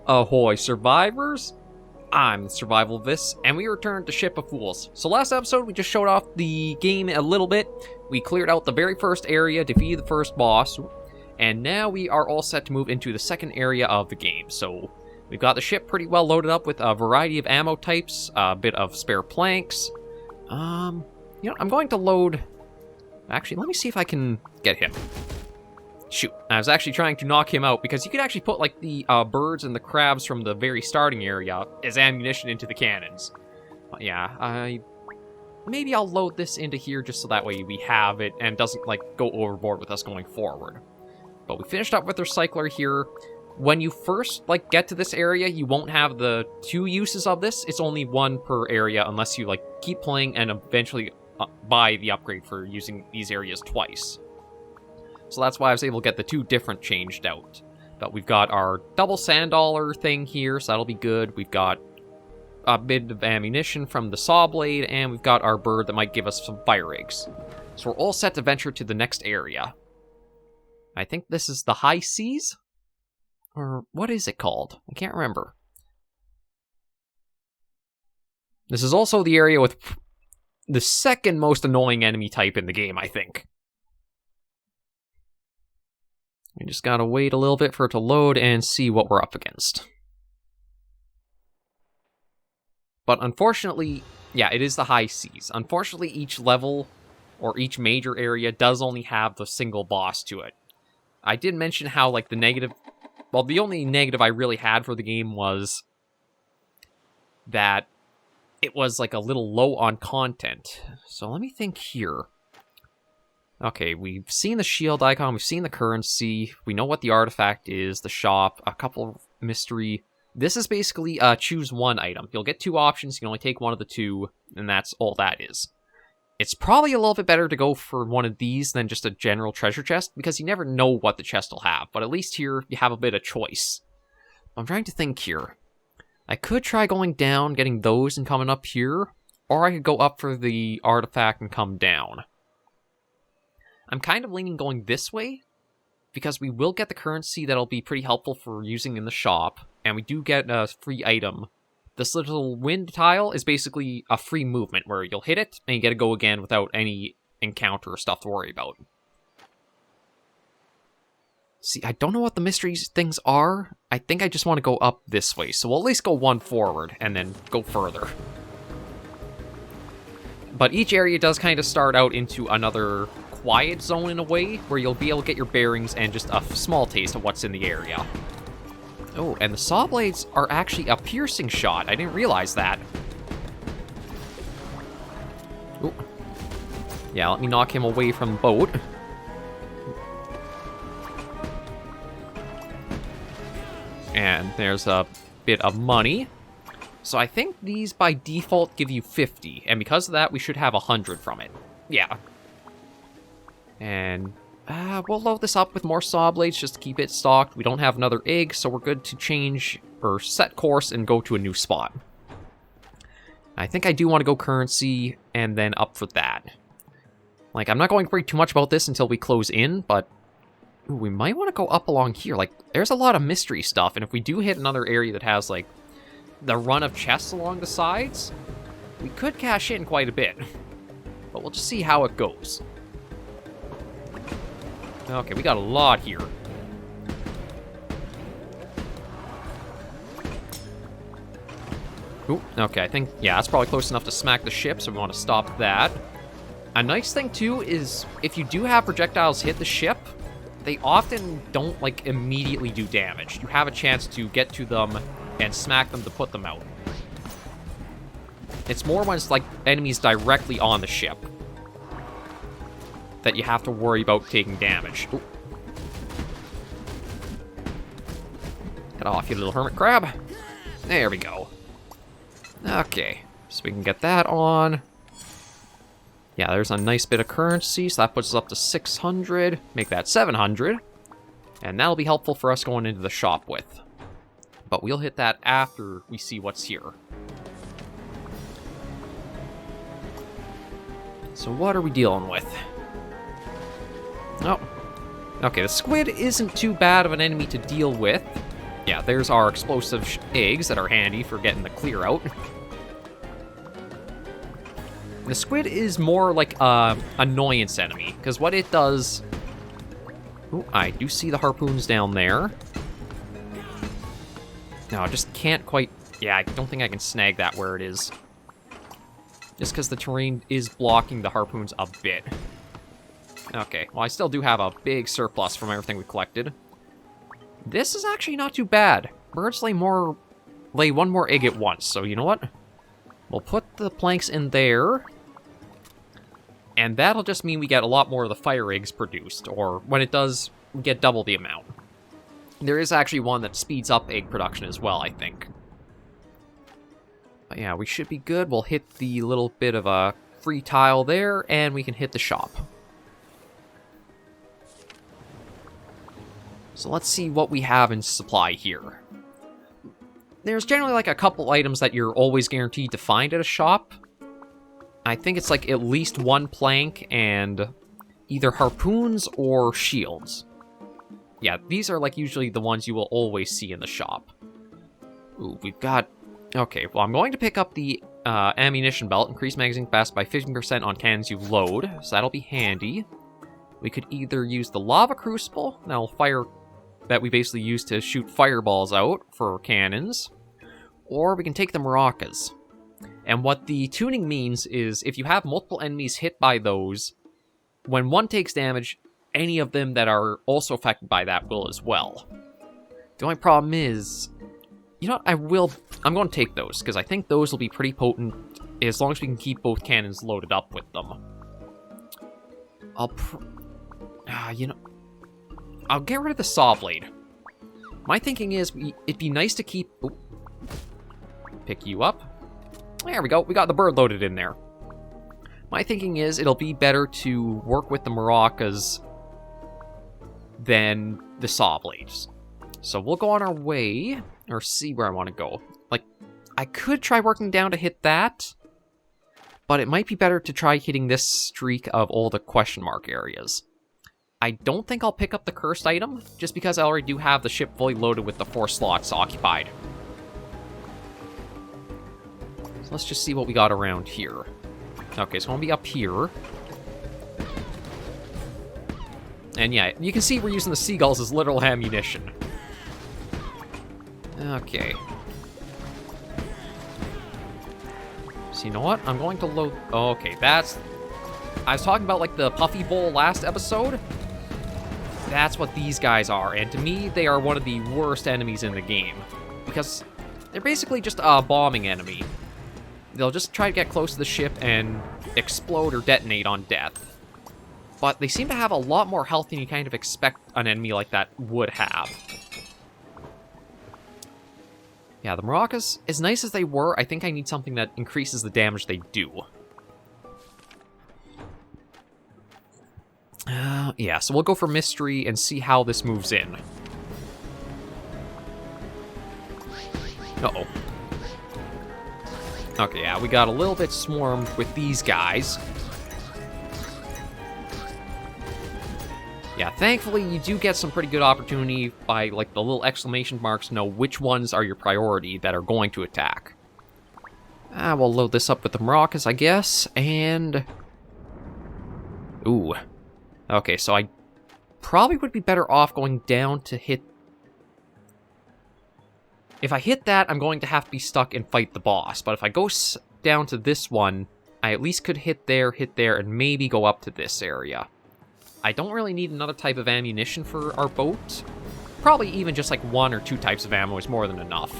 Ahoy, survivors! I'm the Survivalist, and we returned to Ship of Fools. So last episode, we just showed off the game a little bit. We cleared out the very first area, defeated the first boss, and now we are all set to move into the second area of the game. So we've got the ship pretty well loaded up with a variety of ammo types, a bit of spare planks. I'm going to load... Actually, let me see if I can get him. Shoot, I was actually trying to knock him out, because you could actually put, like, the birds and the crabs from the very starting area as ammunition into the cannons. But yeah, maybe I'll load this into here just so that way we have it and doesn't, like, go overboard with us going forward. But we finished up with the recycler here. When you first, like, get to this area, you won't have the 2 uses of this. It's only 1 per area unless you, like, keep playing and eventually buy the upgrade for using these areas twice. So that's why I was able to get the 2 different changed out. But we've got our double sand dollar thing here, so that'll be good. We've got a bit of ammunition from the saw blade, and we've got our bird that might give us some fire eggs. So we're all set to venture to the next area. I think this is the high seas? Or what is it called? I can't remember. This is also the area with the second most annoying enemy type in the game, I think. We just gotta wait a little bit for it to load and see what we're up against. But unfortunately, yeah, it is the high seas. Unfortunately, each level, or each major area, does only have the single boss to it. I did mention how, like, the negative... Well, the only negative I really had for the game was that it was, like, a little low on content. So let me think here. Okay, we've seen the shield icon, we've seen the currency, we know what the artifact is, the shop, a couple of mystery. This is basically choose one item. You'll get 2 options, you can only take one of the 2, and that's all that is. It's probably a little bit better to go for one of these than just a general treasure chest, because you never know what the chest will have, but at least here you have a bit of choice. I'm trying to think here. I could try going down, getting those and coming up here, or I could go up for the artifact and come down. I'm kind of leaning going this way, because we will get the currency that'll be pretty helpful for using in the shop, and we do get a free item. This little wind tile is basically a free movement, where you'll hit it, and you get to go again without any encounter or stuff to worry about. See, I don't know what the mystery things are. I think I just want to go up this way, so we'll at least go 1 forward, and then go further. But each area does kind of start out into another quiet zone in a way, where you'll be able to get your bearings and just a small taste of what's in the area. Oh, and the saw blades are actually a piercing shot. I didn't realize that. Ooh. Yeah, let me knock him away from the boat. And there's a bit of money. So I think these by default give you 50, and because of that, we should have 100 from it. Yeah. And we'll load this up with more saw blades just to keep it stocked. We don't have another egg, so we're good to change or set course and go to a new spot. I think I do want to go currency and then up for that. Like, I'm not going to worry too much about this until we close in, but ooh, we might want to go up along here. Like, there's a lot of mystery stuff, and if we do hit another area that has, like, the run of chests along the sides, we could cash in quite a bit. But we'll just see how it goes. Okay, we got a lot here. Ooh, okay, I think, yeah, that's probably close enough to smack the ship, so we want to stop that. A nice thing, too, is if you do have projectiles hit the ship, they often don't, like, immediately do damage. You have a chance to get to them and smack them to put them out. It's more when it's, like, enemies directly on the ship that you have to worry about taking damage. Ooh. Get off, you little hermit crab. There we go. Okay, so we can get that on. Yeah, there's a nice bit of currency, so that puts us up to 600. Make that 700. And that'll be helpful for us going into the shop with. But we'll hit that after we see what's here. So what are we dealing with? Oh. Okay, the squid isn't too bad of an enemy to deal with. Yeah, there's our explosive eggs that are handy for getting the clear out. The squid is more like a annoyance enemy, because what it does... Ooh, I do see the harpoons down there. No, I just can't quite... Yeah, I don't think I can snag that where it is. Just because the terrain is blocking the harpoons a bit. Okay, well, I still do have a big surplus from everything we collected. This is actually not too bad. Birds lay one more egg at once, so you know what? We'll put the planks in there. And that'll just mean we get a lot more of the fire eggs produced, or when it does, we get double the amount. There is actually one that speeds up egg production as well, I think. But yeah, we should be good. We'll hit the little bit of a free tile there, and we can hit the shop. So let's see what we have in supply here. There's generally like a couple items that you're always guaranteed to find at a shop. I think it's like at least one plank and either harpoons or shields. Yeah, these are like usually the ones you will always see in the shop. Ooh, we've got... Okay, well, I'm going to pick up the ammunition belt. Increase magazine capacity by 15% on cannons you load, so that'll be handy. We could either use the lava crucible, that we basically use to shoot fireballs out for cannons, or we can take the maracas. And what the tuning means is if you have multiple enemies hit by those, when one takes damage, any of them that are also affected by that will as well. The only problem is, you know what, I'm going to take those, because I think those will be pretty potent as long as we can keep both cannons loaded up with them. I'll get rid of the saw blade. My thinking is it'd be nice to keep... Ooh, pick you up. There we go. We got the bird loaded in there. My thinking is it'll be better to work with the maracas than the saw blades. So we'll go on our way, or see where I want to go. Like, I could try working down to hit that, but it might be better to try hitting this streak of all the question mark areas. I don't think I'll pick up the cursed item, just because I already do have the ship fully loaded with the 4 slots occupied. So let's just see what we got around here. Okay, so I'm gonna be up here. And yeah, you can see we're using the seagulls as literal ammunition. Okay. So you know what? I'm going to load... Oh, okay, that's... I was talking about, like, the Puffy Bowl last episode. That's what these guys are, and to me, they are one of the worst enemies in the game. Because they're basically just a bombing enemy. They'll just try to get close to the ship and explode or detonate on death. But they seem to have a lot more health than you kind of expect an enemy like that would have. Yeah, the maracas, as nice as they were, I think I need something that increases the damage they do. Yeah, so we'll go for mystery and see how this moves in. Uh-oh. Okay, yeah, we got a little bit swarmed with these guys. Yeah, thankfully, you do get some pretty good opportunity by, like, the little exclamation marks to know which ones are your priority that are going to attack. We'll load this up with the maracas, I guess, and... Ooh. Okay, so I probably would be better off going down to hit... If I hit that, I'm going to have to be stuck and fight the boss. But if I go down to this one, I at least could hit there, and maybe go up to this area. I don't really need another type of ammunition for our boat. Probably even just like 1 or 2 types of ammo is more than enough.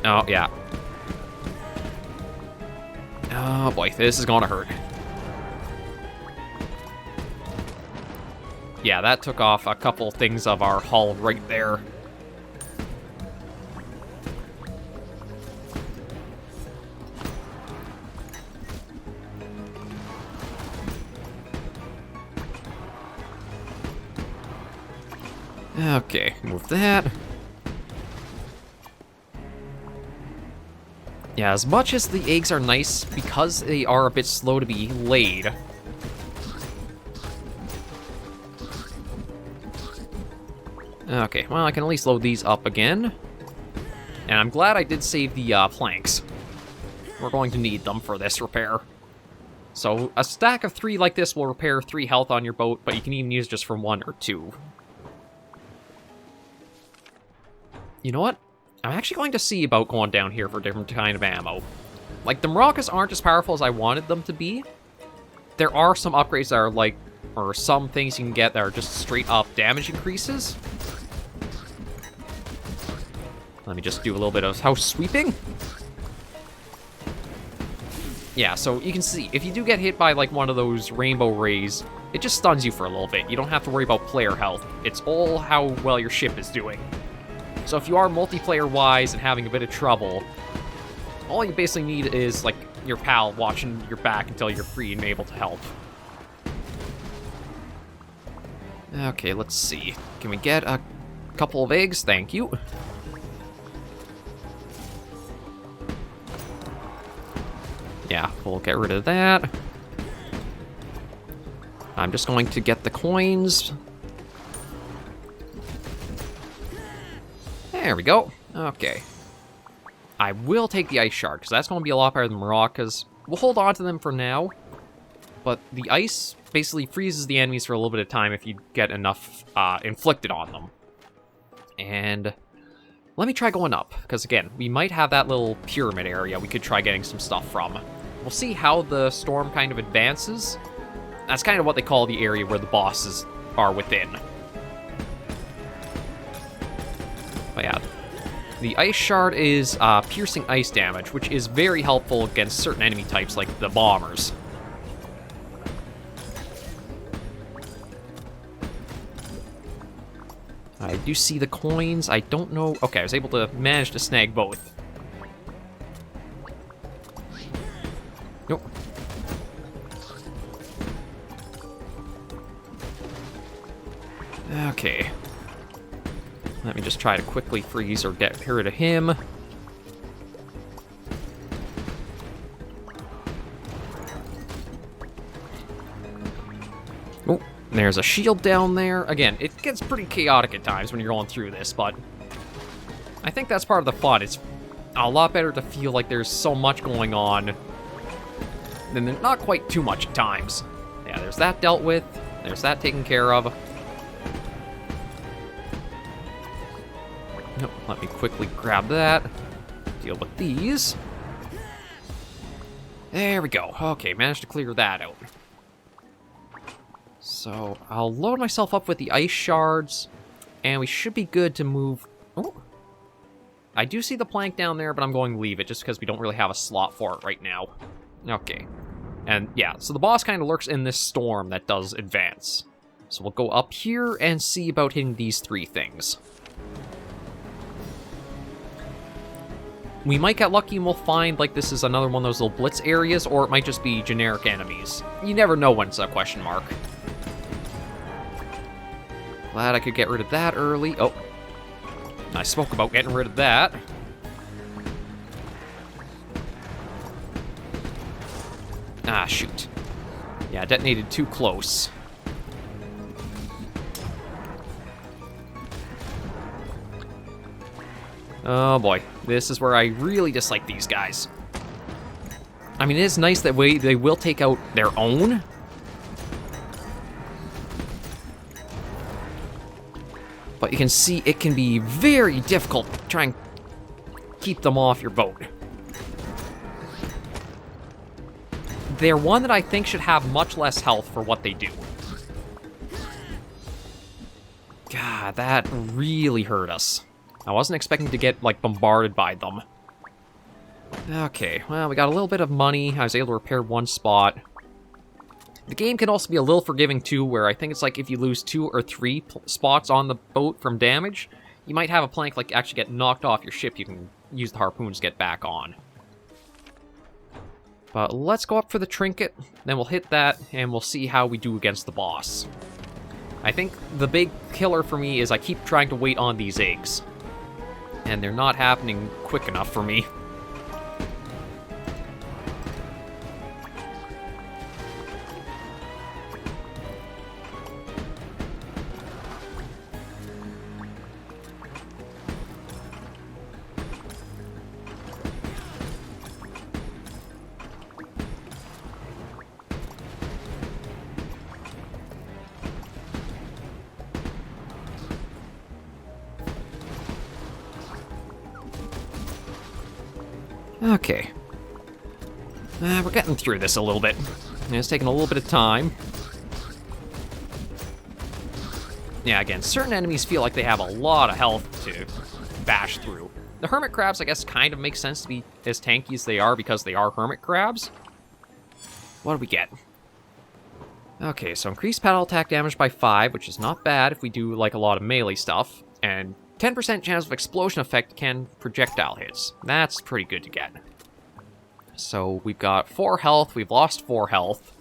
Oh, yeah. Oh boy, this is gonna hurt. Yeah, that took off a couple things of our hull right there. Okay, move that. Yeah, as much as the eggs are nice, because they are a bit slow to be laid, Okay, well, I can at least load these up again. And I'm glad I did save the planks. We're going to need them for this repair. So, a stack of 3 like this will repair 3 health on your boat, but you can even use just from 1 or 2. You know what? I'm actually going to see about going down here for different kind of ammo. Like, the maracas aren't as powerful as I wanted them to be. There are some upgrades that are like, or some things you can get that are just straight up damage increases. Let me just do a little bit of house sweeping. Yeah, so you can see, if you do get hit by like one of those rainbow rays, it just stuns you for a little bit. You don't have to worry about player health. It's all how well your ship is doing. So if you are multiplayer-wise and having a bit of trouble, all you basically need is, like, your pal watching your back until you're free and able to help. Okay, let's see. Can we get a couple of eggs? Thank you. Yeah, we'll get rid of that. I'm just going to get the coins. There we go. Okay. I will take the ice shard, because that's going to be a lot better than maracas. We'll hold on to them for now, but the ice basically freezes the enemies for a little bit of time if you get enough inflicted on them. And let me try going up, because again, we might have that little pyramid area we could try getting some stuff from. We'll see how the storm kind of advances. That's kind of what they call the area where the bosses are within. But yeah, the ice shard is piercing ice damage, which is very helpful against certain enemy types like the bombers. I do see the coins. I don't know. Okay, I was able to manage to snag both. Nope. Okay. Let me just try to quickly freeze or get rid of him. Oh, there's a shield down there. Again, it gets pretty chaotic at times when you're going through this, but I think that's part of the fun. It's a lot better to feel like there's so much going on than not quite too much at times. Yeah, there's that dealt with. There's that taken care of. Nope, let me quickly grab that. Deal with these. There we go. Okay, managed to clear that out. So, I'll load myself up with the ice shards, and we should be good to move... Oh! I do see the plank down there, but I'm going to leave it, just because we don't really have a slot for it right now. Okay. And, yeah, so the boss kind of lurks in this storm that does advance. So we'll go up here and see about hitting these 3 things. We might get lucky and we'll find, like, this is another one of those little blitz areas, or it might just be generic enemies. You never know when it's a question mark. Glad I could get rid of that early. Oh, I spoke about getting rid of that. Ah, shoot. Yeah, detonated too close. Oh boy, this is where I really dislike these guys. I mean, it is nice that they will take out their own. But you can see it can be very difficult to try and keep them off your boat. They're one that I think should have much less health for what they do. God, that really hurt us. I wasn't expecting to get, like, bombarded by them. Okay, well, we got a little bit of money. I was able to repair 1 spot. The game can also be a little forgiving, too, where I think it's like if you lose 2 or 3 spots on the boat from damage, you might have a plank, like, actually get knocked off your ship. You can use the harpoons to get back on. But let's go up for the trinket, then we'll hit that, and we'll see how we do against the boss. I think the big killer for me is I keep trying to wait on these eggs. And they're not happening quick enough for me. Okay. We're getting through this a little bit. It's taking a little bit of time. Yeah, again, certain enemies feel like they have a lot of health to bash through. The hermit crabs, I guess, kind of makes sense to be as tanky as they are because they are hermit crabs. What do we get? Okay, so increased paddle attack damage by 5, which is not bad if we do, like, a lot of melee stuff. And 10% chance of explosion effect can projectile hits. That's pretty good to get. So we've got 4 health, we've lost 4 health.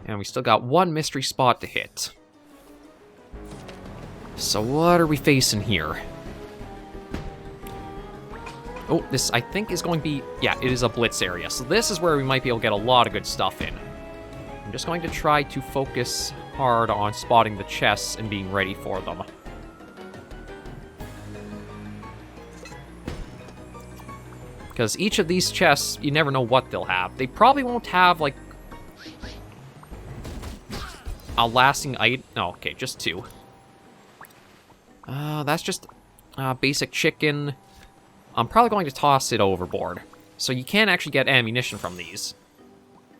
And we still got 1 mystery spot to hit. So what are we facing here? Oh, this, I think, is going to be... Yeah, it is a blitz area. So this is where we might be able to get a lot of good stuff in. I'm just going to try to focus hard on spotting the chests and being ready for them. Because each of these chests, you never know what they'll have. They probably won't have, like, a lasting item. No, okay, just 2. That's just basic chicken. I'm probably going to toss it overboard. So you can actually get ammunition from these.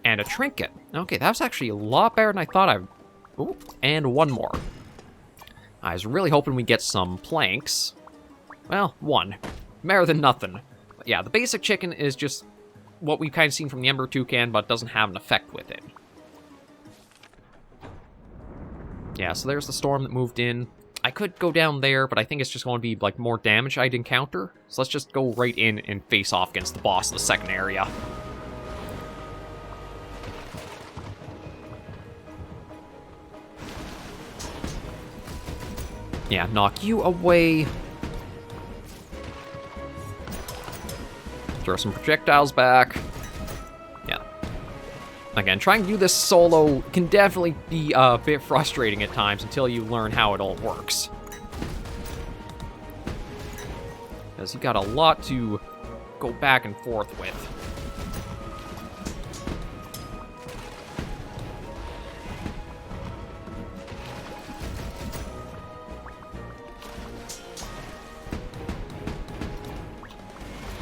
And a trinket. Okay, that was actually a lot better than I thought I would. Ooh, and 1 more. I was really hoping we'd get some planks. Well, 1. Better than nothing. But yeah, the basic chicken is just what we've kind of seen from the Ember Toucan, but doesn't have an effect with it. Yeah, so there's the storm that moved in. I could go down there, but I think it's just going to be, like, more damage I'd encounter. So let's just go right in and face off against the boss of the second area. Yeah, knock you away. Throw some projectiles back. Yeah. Again, trying to do this solo can definitely be a bit frustrating at times until you learn how it all works. Because you got a lot to go back and forth with.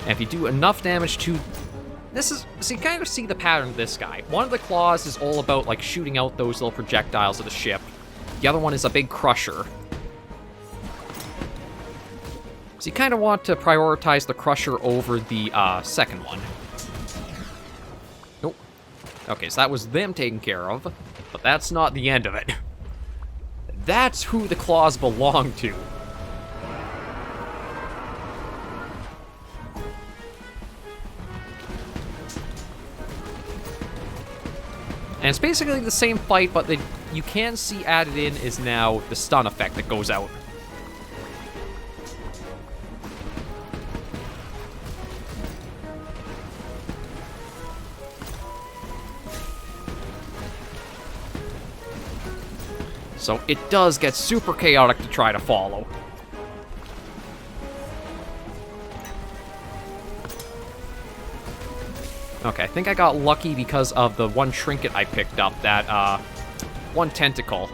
And if you do enough damage to... This is... So you kind of see the pattern of this guy. One of the claws is all about, like, shooting out those little projectiles of the ship. The other one is a big crusher. So you kind of want to prioritize the crusher over the second one. Nope. Okay, so that was them taken care of. But that's not the end of it. That's who the claws belong to. And it's basically the same fight, but you can see added in is now the stun effect that goes out. So it does get super chaotic to try to follow. Okay, I think I got lucky because of the 1 trinket I picked up, that, 1 tentacle.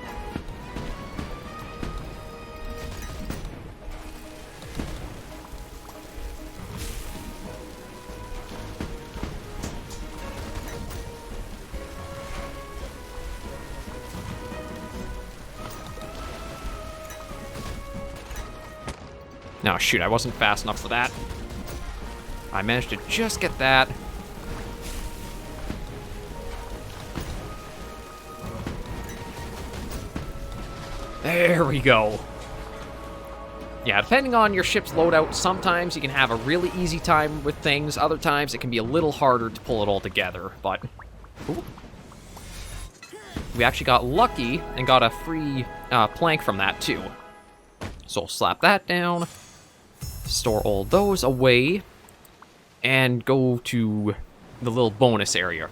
No, shoot, I wasn't fast enough for that. I managed to just get that. There we go. Yeah, depending on your ship's loadout, sometimes you can have a really easy time with things. Other times it can be a little harder to pull it all together, but... Ooh. We actually got lucky and got a free plank from that, too. So slap that down, store all those away, and go to the little bonus area.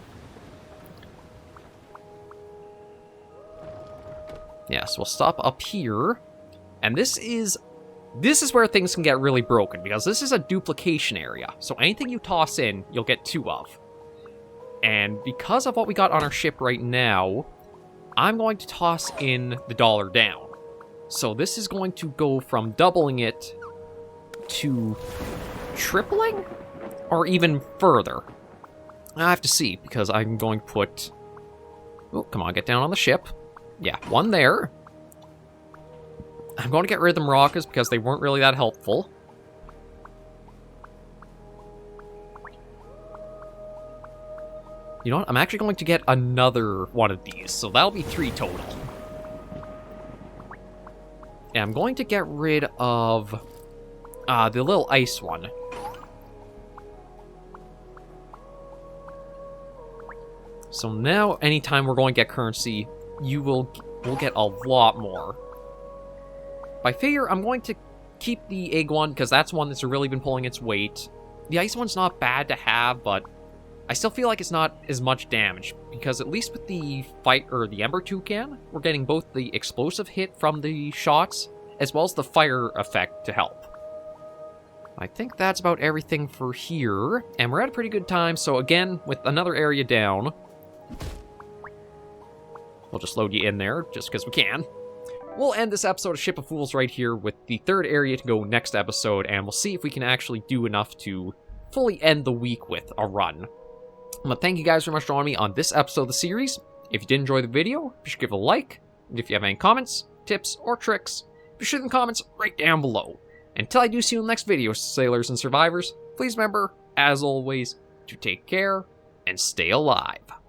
Yes, we'll stop up here, and this is where things can get really broken, because this is a duplication area, so anything you toss in, you'll get 2 of. And because of what we got on our ship right now, I'm going to toss in the dollar down. So this is going to go from doubling it to tripling? or even further. I have to see, because I'm going to put... Oh, come on, get down on the ship. Yeah, one there. I'm going to get rid of the maracas because they weren't really that helpful. You know what? I'm actually going to get another one of these, so that'll be 3 total. And I'm going to get rid of the little ice one. So now, anytime we're going to get currency, we'll get a lot more. By figure, I'm going to keep the egg one, because that's one that's really been pulling its weight. The ice one's not bad to have, but I still feel like it's not as much damage, because at least with the the Ember Toucan, we're getting both the explosive hit from the shots, as well as the fire effect to help. I think that's about everything for here, and we're at a pretty good time, so again, with another area down, we'll just load you in there, just because we can. We'll end this episode of Ship of Fools right here with the 3rd area to go next episode, and we'll see if we can actually do enough to fully end the week with a run. But thank you guys very much for joining me on this episode of the series. If you did enjoy the video, be sure to give it a like. And if you have any comments, tips, or tricks, be sure to leave the comments right down below. Until I do see you in the next video, sailors and survivors, please remember, as always, to take care and stay alive.